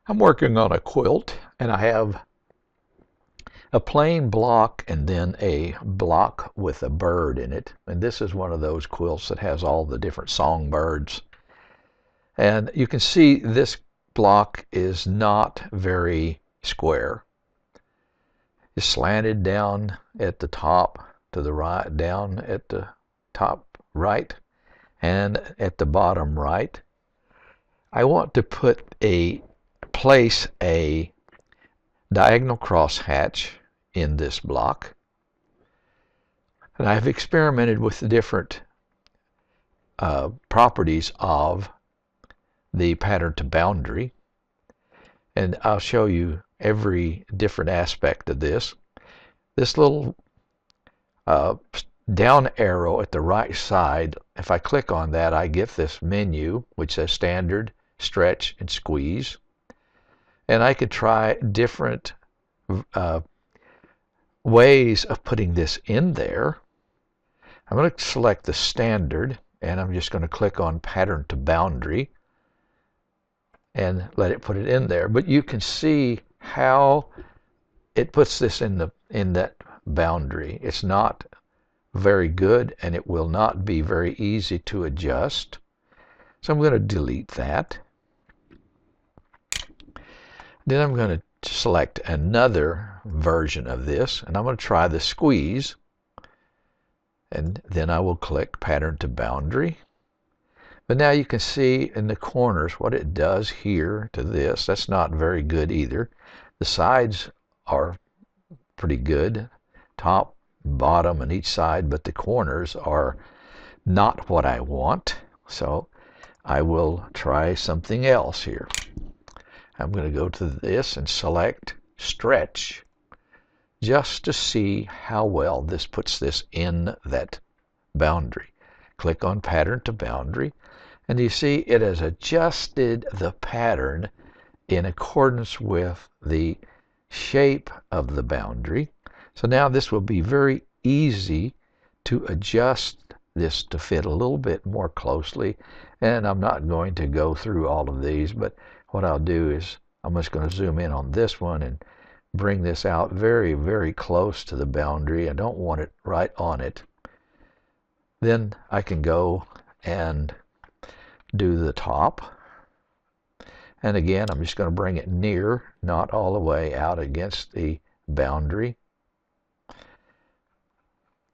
I'm working on a quilt, and I have a plain block and then a block with a bird in it. And this is one of those quilts that has all the different songbirds. And you can see this block is not very square. It's slanted down at the top to the right, down at the top right, and at the bottom right. I want to place a diagonal crosshatch in this block. And I've experimented with the different properties of the pattern to boundary. And I'll show you every different aspect of this. This little down arrow at the right side, if I click on that, I get this menu which says standard, stretch, and squeeze. And I could try different ways of putting this in there. I'm going to select the standard, and I'm just going to click on pattern to boundary and let it put it in there. But you can see how it puts this in that boundary. It's not very good, and it will not be very easy to adjust. So I'm going to delete that. Then I'm going to select another version of this, and I'm going to try the squeeze. And then I will click pattern to boundary. But now you can see in the corners what it does here to this. That's not very good either. The sides are pretty good, top, bottom, and each side, but the corners are not what I want. So I will try something else here. I'm going to go to this and select stretch, just to see how well this puts this in that boundary. Click on pattern to boundary, and you see it has adjusted the pattern in accordance with the shape of the boundary. So now this will be very easy to adjust this to fit a little bit more closely. And I'm not going to go through all of these, but what I'll do is I'm just going to zoom in on this one and bring this out very, very close to the boundary. I don't want it right on it. Then I can go and do the top. And again, I'm just going to bring it near, not all the way out against the boundary.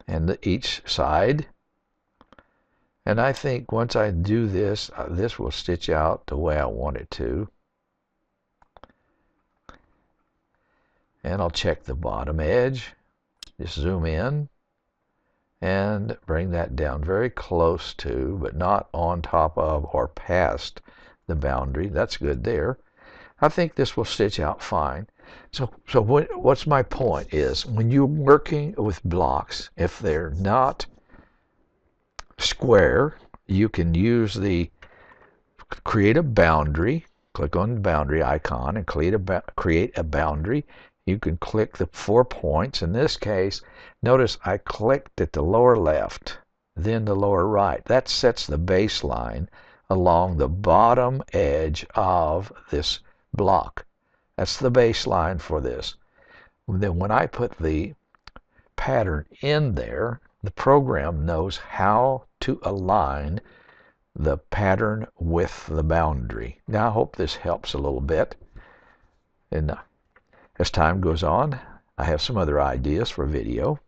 And each side. And I think once I do this, this will stitch out the way I want it to. And I'll check the bottom edge, just zoom in, and bring that down very close to, but not on top of or past the boundary. That's good there. I think this will stitch out fine. So what's my point is, when you're working with blocks, if they're not square, you can use the create a boundary, click on the boundary icon and create a boundary. You can click the 4 points. In this case, notice I clicked at the lower left, then the lower right. That sets the baseline along the bottom edge of this block. That's the baseline for this. Then when I put the pattern in there, the program knows how to align the pattern with the boundary. Now I hope this helps a little bit. And as time goes on, I have some other ideas for video.